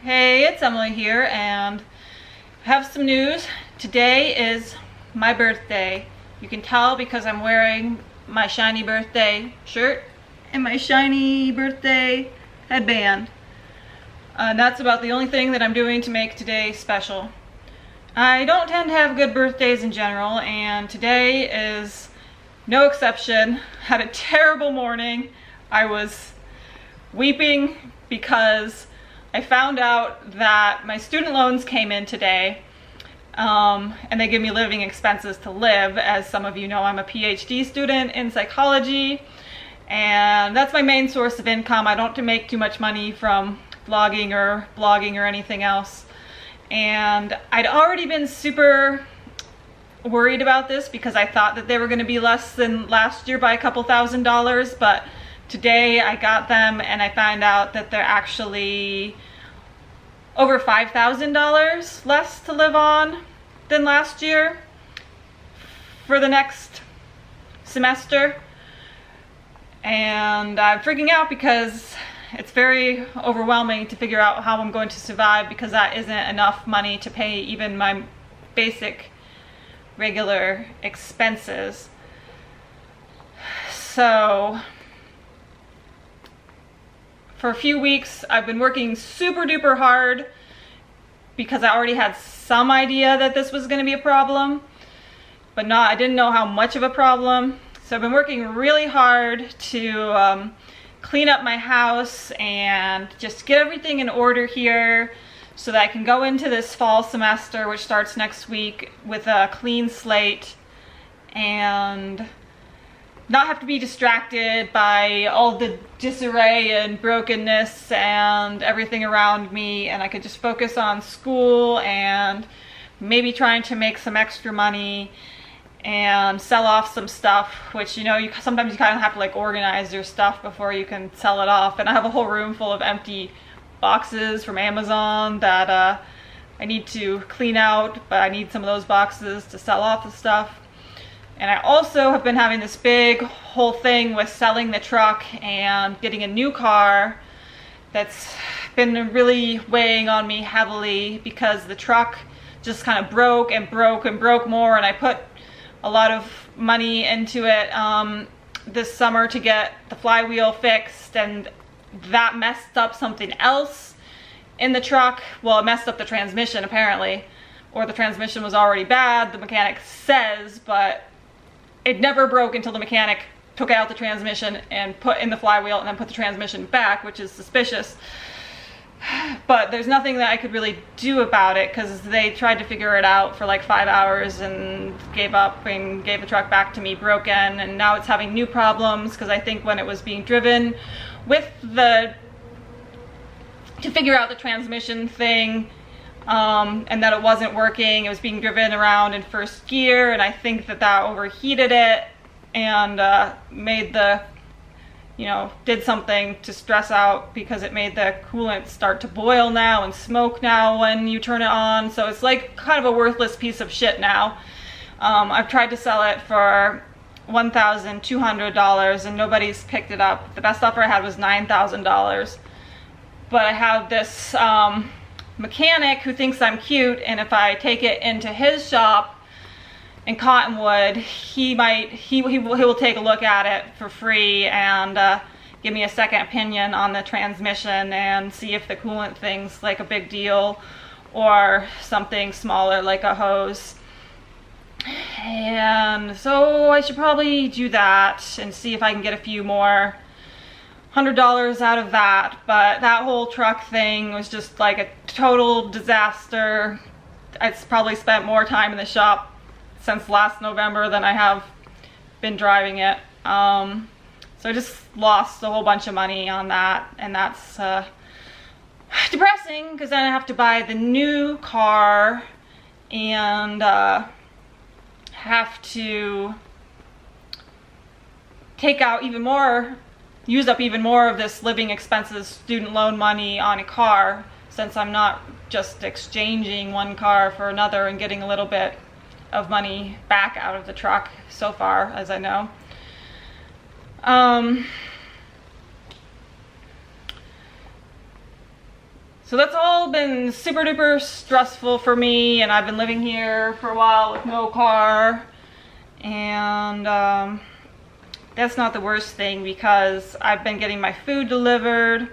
Hey, it's Emily here, and I have some news. Today is my birthday. You can tell because I'm wearing my shiny birthday shirt and my shiny birthday headband. And that's about the only thing that I'm doing to make today special. I don't tend to have good birthdays in general, and today is no exception. Had a terrible morning. I was weeping because I found out that my student loans came in today, and they give me living expenses to live. As some of you know, I'm a PhD student in psychology, and that's my main source of income. I don't make too much money from vlogging or blogging or anything else. And I'd already been super worried about this because I thought that they were going to be less than last year by a couple $1,000s, but today I got them and I found out that they're actually over $5,000 less to live on than last year for the next semester. And I'm freaking out because it's very overwhelming to figure out how I'm going to survive, because that isn't enough money to pay even my basic regular expenses. So for a few weeks I've been working super duper hard because I already had some idea that this was going to be a problem, but I didn't know how much of a problem. So I've been working really hard to clean up my house and just get everything in order here so that I can go into this fall semester, which starts next week, with a clean slate and not have to be distracted by all the disarray and brokenness and everything around me, and I could just focus on school and maybe trying to make some extra money and sell off some stuff, which, you know, sometimes you kind of have to like organize your stuff before you can sell it off. And I have a whole room full of empty boxes from Amazon that I need to clean out, but I need some of those boxes to sell off the stuff. And I also have been having this big whole thing with selling the truck and getting a new car that's been really weighing on me heavily, because the truck just kind of broke and broke and broke more, and I put a lot of money into it this summer to get the flywheel fixed, and that messed up something else in the truck. Well, it messed up the transmission apparently, or the transmission was already bad, the mechanic says, but it never broke until the mechanic took out the transmission and put in the flywheel and then put the transmission back, which is suspicious. But there's nothing that I could really do about it because they tried to figure it out for like 5 hours and gave up and gave the truck back to me broken, and now it's having new problems because I think when it was being driven with to figure out the transmission thing, and that it wasn't working, it was being driven around in first gear, and I think that overheated it and made the, you know, did something to stress out, because it made the coolant start to boil now and smoke now when you turn it on. So it's like kind of a worthless piece of shit now. I've tried to sell it for $1,200 and nobody's picked it up. The best offer I had was $9,000. But I have this mechanic who thinks I'm cute, and if I take it into his shop in Cottonwood, he will take a look at it for free and give me a second opinion on the transmission and see if the coolant thing's like a big deal or something smaller like a hose. And so I should probably do that and see if I can get a few more $100 out of that. But that whole truck thing was just like a total disaster. I'd probably spent more time in the shop since last November than I have been driving it. So I just lost a whole bunch of money on that, and that's depressing, because then I have to buy the new car and have to take out even more, use up even more of this living expenses student loan money on a car, since I'm not just exchanging one car for another and getting a little bit of money back out of the truck so far, as I know. So that's all been super duper stressful for me, and I've been living here for a while with no car. And that's not the worst thing, because I've been getting my food delivered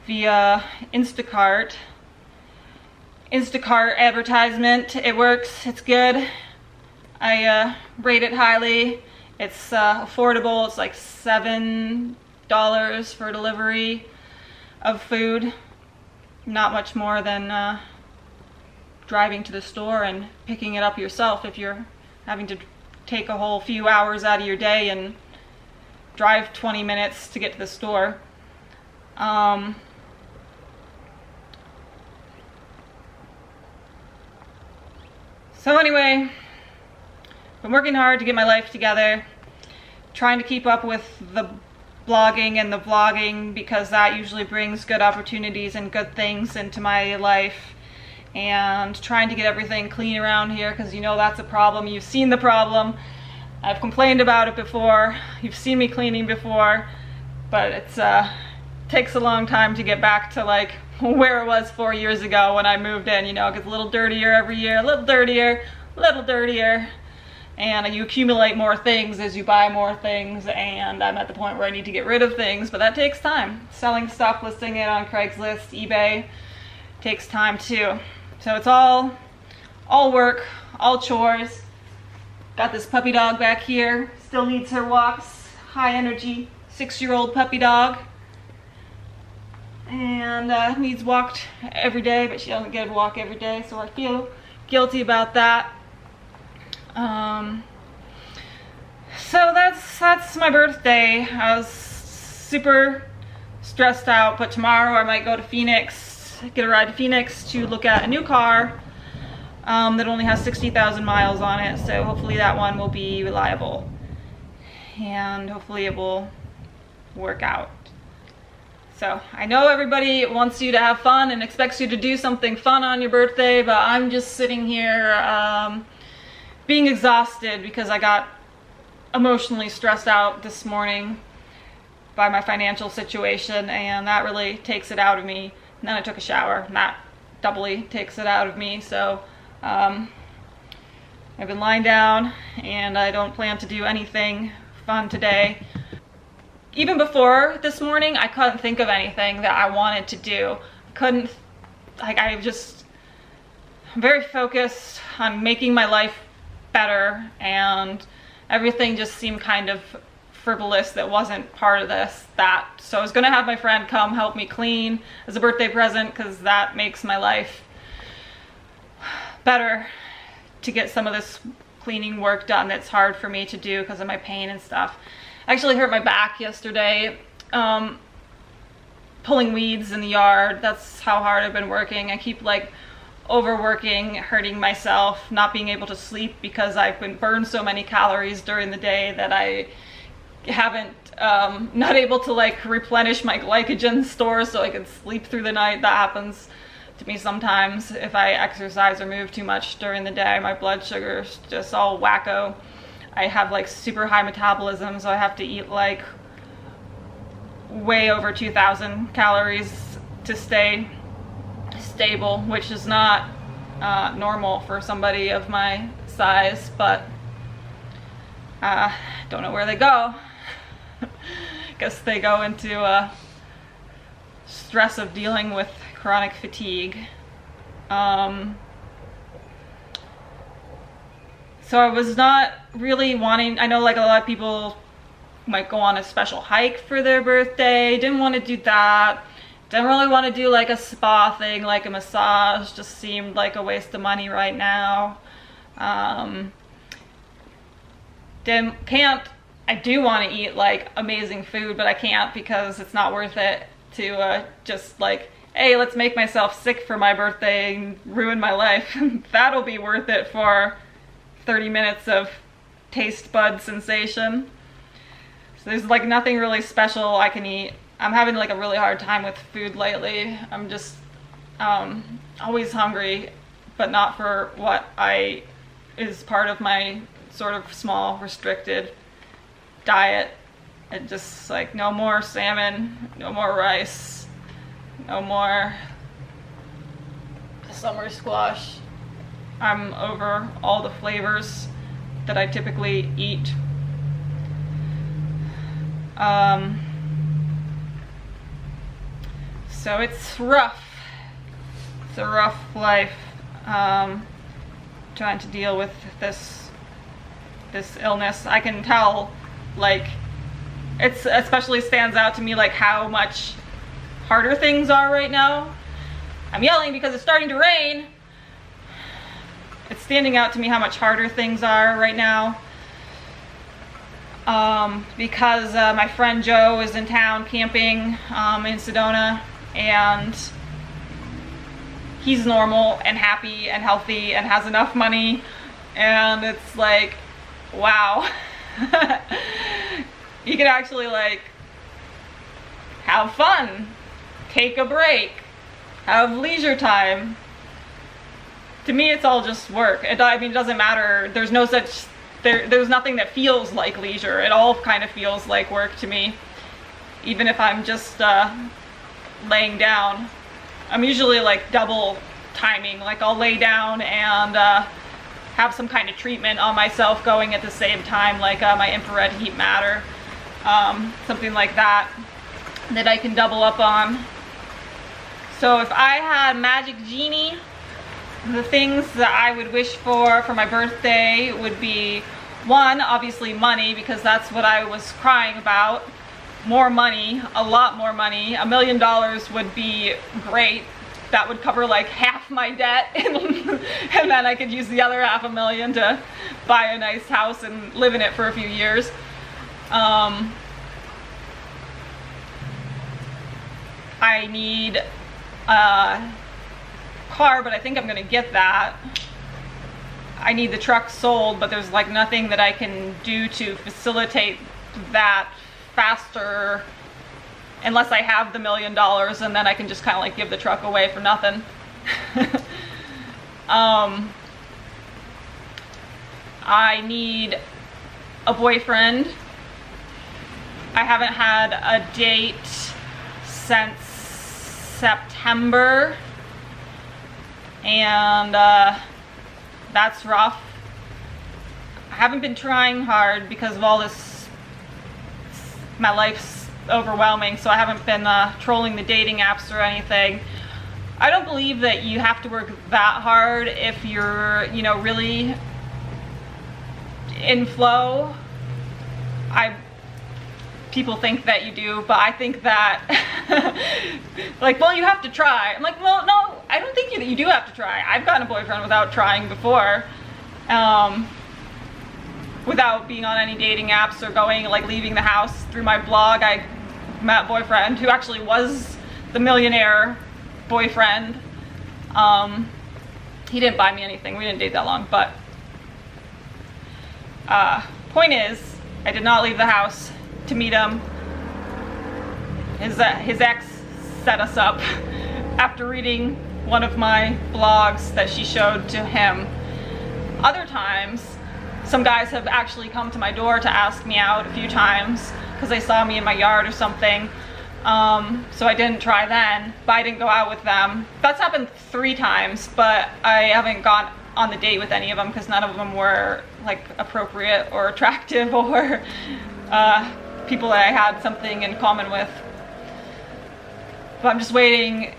via Instacart. Instacart advertisement, it works, it's good. I rate it highly. It's affordable. It's like $7 for delivery of food. Not much more than driving to the store and picking it up yourself if you're having to take a whole few hours out of your day and drive 20 minutes to get to the store. So anyway, been working hard to get my life together, trying to keep up with the blogging and the vlogging, because that usually brings good opportunities and good things into my life, and trying to get everything clean around here, because you know that's a problem. You've seen the problem. I've complained about it before. You've seen me cleaning before, but it's takes a long time to get back to like where it was 4 years ago when I moved in. You know, it gets a little dirtier every year, a little dirtier, a little dirtier. And you accumulate more things as you buy more things, and I'm at the point where I need to get rid of things, but that takes time. Selling stuff, listing it on Craigslist, eBay, takes time too. So it's all work, all chores. Got this puppy dog back here, still needs her walks, high energy, 6-year-old puppy dog. And needs walked every day, but she doesn't get a walk every day, so I feel guilty about that. So that's my birthday. I was super stressed out, but tomorrow I might go to Phoenix, get a ride to Phoenix to look at a new car that only has 60,000 miles on it, so hopefully that one will be reliable and hopefully it will work out. So I know everybody wants you to have fun and expects you to do something fun on your birthday, but I'm just sitting here being exhausted because I got emotionally stressed out this morning by my financial situation, and that really takes it out of me. And then I took a shower, and that doubly takes it out of me. So I've been lying down, and I don't plan to do anything fun today. Even before this morning, I couldn't think of anything that I wanted to do. I'm very focused on making my life better, and everything just seemed kind of frivolous that wasn't part of that. So I was gonna have my friend come help me clean as a birthday present, because that makes my life better to get some of this cleaning work done that's hard for me to do because of my pain and stuff. I actually hurt my back yesterday pulling weeds in the yard. That's how hard I've been working. I keep like overworking, hurting myself, not being able to sleep because I've been burned so many calories during the day that I haven't not able to like replenish my glycogen store so I can sleep through the night. That happens to me sometimes if I exercise or move too much during the day. My blood sugar's just all wacko. I have like super high metabolism, so I have to eat like way over 2,000 calories to stay stable, which is not normal for somebody of my size, but don't know where they go. Guess they go into stress of dealing with chronic fatigue. So I was not really wanting, I know like a lot of people might go on a special hike for their birthday. Didn't want to do that. Didn't really want to do like a spa thing, like a massage. Just seemed like a waste of money right now. I do want to eat like amazing food, but I can't because it's not worth it to just like, hey, let's make myself sick for my birthday and ruin my life. That'll be worth it for 30 minutes of taste bud sensation. So there's like nothing really special I can eat. I'm having like a really hard time with food lately. I'm just always hungry, but not for what is part of my sort of small restricted diet. And just like no more salmon, no more rice, no more summer squash. I'm over all the flavors that I typically eat. So it's rough. It's a rough life, trying to deal with this illness. I can tell, like, it's especially stands out to me, like, how much harder things are right now. I'm yelling because it's starting to rain. It's standing out to me how much harder things are right now. Because my friend Joe is in town camping in Sedona, and he's normal and happy and healthy and has enough money, and it's like, wow. You can actually, like, have fun, take a break, have leisure time. To me, it's all just work. I mean, it doesn't matter. There's no such, there's nothing that feels like leisure. It all kind of feels like work to me, even if I'm just laying down. I'm usually like double timing. Like, I'll lay down and have some kind of treatment on myself going at the same time, like my infrared heat matter, something like that I can double up on. So if I had Magic Genie, the things that I would wish for my birthday would be, one, obviously money, because that's what I was crying about. More money, a lot more money. $1 million would be great. That would cover like half my debt, and then I could use the other $500,000 to buy a nice house and live in it for a few years. I need a car, but I think I'm gonna get that. I need the truck sold, but there's like nothing that I can do to facilitate that faster unless I have the $1 million, and then I can just kind of like give the truck away for nothing. I need a boyfriend. I haven't had a date since September, and that's rough. I haven't been trying hard because of all this, my life's overwhelming, so I haven't been trolling the dating apps or anything. I don't believe that you have to work that hard if you're, you know, really in flow. People think that you do, but I think that like, well, you have to try. I'm like, well, no, I don't think that you do have to try. I've gotten a boyfriend without trying before, without being on any dating apps or going, like, leaving the house. Through my blog, I met a boyfriend who actually was the millionaire boyfriend. He didn't buy me anything. We didn't date that long, but point is, I did not leave the house to meet him. His ex set us up after reading one of my blogs that she showed to him. Other times, some guys have actually come to my door to ask me out a few times because they saw me in my yard or something. So I didn't try then, but I didn't go out with them. That's happened 3 times, but I haven't gone on the date with any of them because none of them were like appropriate or attractive or people that I had something in common with. But I'm just waiting,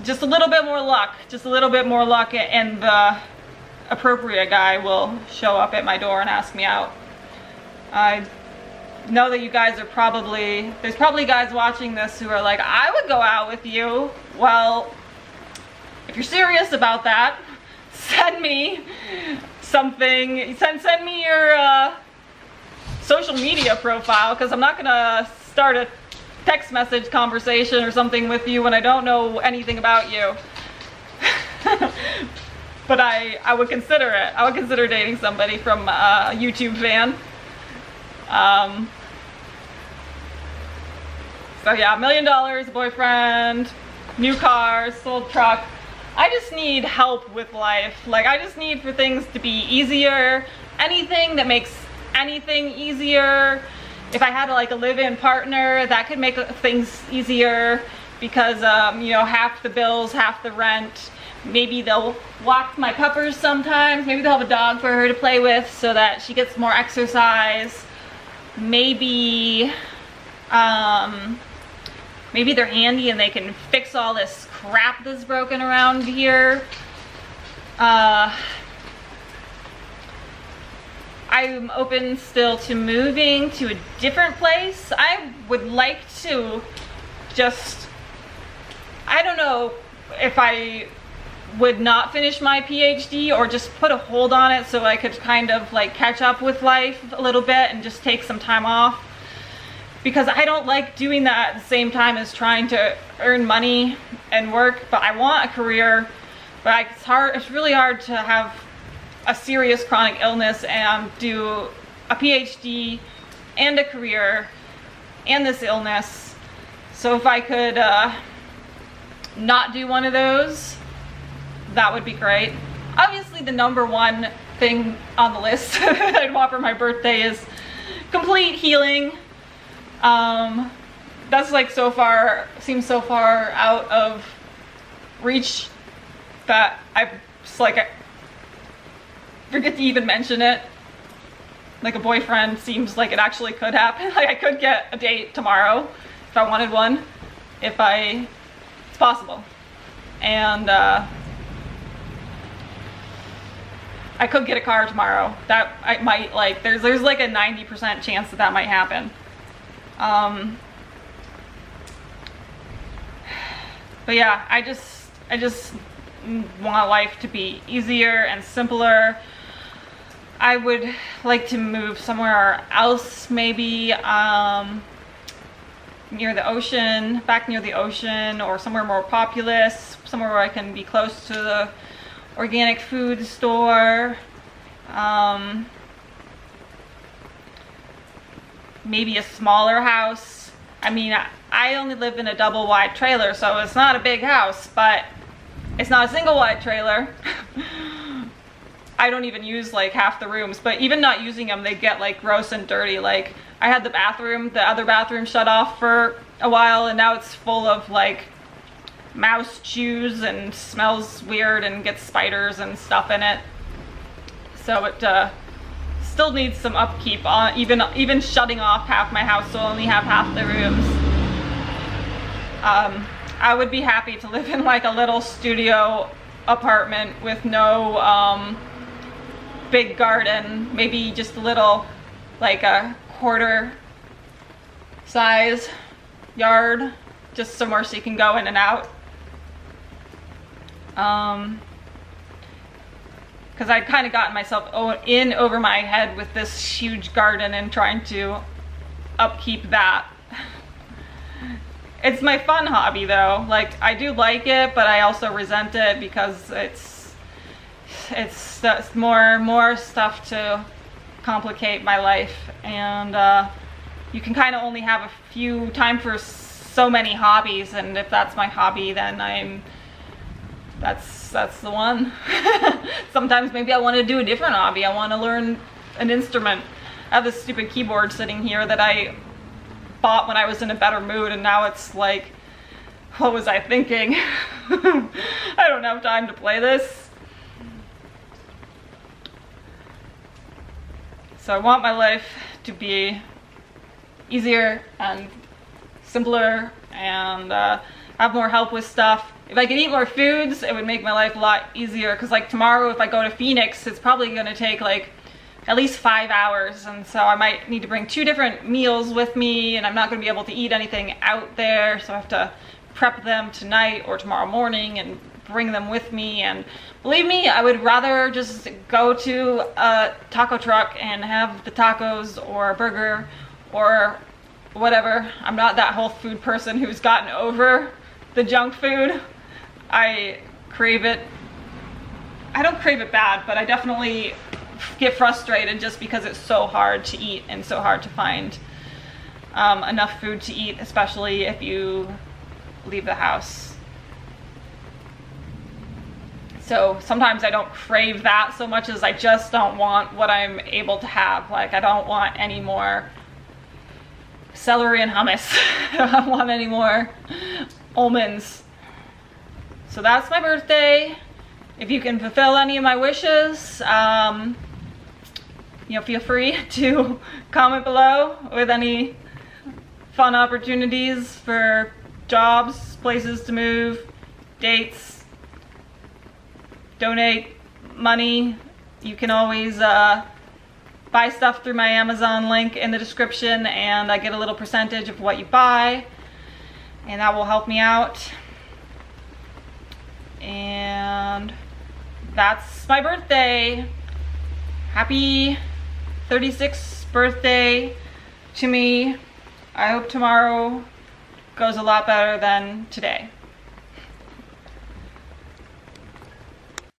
just a little bit more luck, and the appropriate guy will show up at my door and ask me out. I know that you guys are there's probably guys watching this who are like, I would go out with you. Well, if you're serious about that, send me something, send me your social media profile, because I'm not gonna start a text message conversation or something with you when I don't know anything about you. But I would consider it. I would consider dating somebody from a YouTube fan. So yeah, $1 million, boyfriend, new car, sold truck. I just need help with life. Like, I just need for things to be easier. Anything that makes anything easier. If I had like a live-in partner, that could make things easier because, you know, half the bills, half the rent. Maybe they'll walk my puppers sometimes. Maybe they'll have a dog for her to play with so that she gets more exercise. Maybe, maybe they're handy and they can fix all this crap that's broken around here. I'm open still to moving to a different place. I would like to just, I don't know if I would not finish my PhD or just put a hold on it so I could kind of like catch up with life a little bit and just take some time off, because I don't like doing that at the same time as trying to earn money and work. But I want a career, but it's really hard to have a serious chronic illness and do a PhD and a career and this illness. So if I could not do one of those, that would be great. Obviously the number one thing on the list that I'd want for my birthday is complete healing. That's like so far, seems so far out of reach that I just like, I forget to even mention it. Like a boyfriend seems like it actually could happen. Like I could get a date tomorrow if I wanted one, it's possible. And I could get a car tomorrow. That I might, like, there's like a 90% chance that might happen. But yeah, I just want life to be easier and simpler. I would like to move somewhere else, maybe near the ocean, back near the ocean, or somewhere more populous, somewhere where I can be close to the organic food store. Maybe a smaller house. I mean, I only live in a double wide trailer, so it's not a big house, but it's not a single wide trailer. I don't even use like half the rooms, but even not using them, they get like gross and dirty. Like I had the other bathroom shut off for a while, and now it's full of like mouse chews and smells weird and gets spiders and stuff in it. So it still needs some upkeep. Even shutting off half my house, so I only have half the rooms. I would be happy to live in like a little studio apartment with no big garden, maybe just a little, like a quarter size yard, just somewhere so you can go in and out. Because I'd kind of gotten myself in over my head with this huge garden and trying to upkeep that. It's my fun hobby though. Like I do like it, but I also resent it because it's more stuff to complicate my life, and you can kind of only have time for so many hobbies, and if that's my hobby, then that's the one. Sometimes maybe I want to do a different hobby. I want to learn an instrument. I have this stupid keyboard sitting here that I bought when I was in a better mood, and now it's like, what was I thinking? I don't have time to play this. So I want my life to be easier and simpler, and have more help with stuff. If I could eat more foods, it would make my life a lot easier, because like tomorrow if I go to Phoenix, it's probably going to take like at least 5 hours, and so I might need to bring 2 different meals with me, and I'm not going to be able to eat anything out there, so I have to prep them tonight or tomorrow morning and bring them with me. And believe me, I would rather just go to a taco truck and have the tacos or a burger or whatever. I'm not that whole food person who's gotten over the junk food. I crave it. I don't crave it bad, but I definitely get frustrated just because it's so hard to eat and so hard to find enough food to eat, especially if you leave the house. So sometimes I don't crave that so much as I just don't want what I'm able to have. Like I don't want any more celery and hummus. I don't want any more almonds. So that's my birthday. if you can fulfill any of my wishes, you know, feel free to comment below with any fun opportunities for jobs, places to move, dates, donate money. You can always buy stuff through my Amazon link in the description, and I get a little percentage of what you buy, and that will help me out. And that's my birthday. Happy 36th birthday to me. I hope tomorrow goes a lot better than today.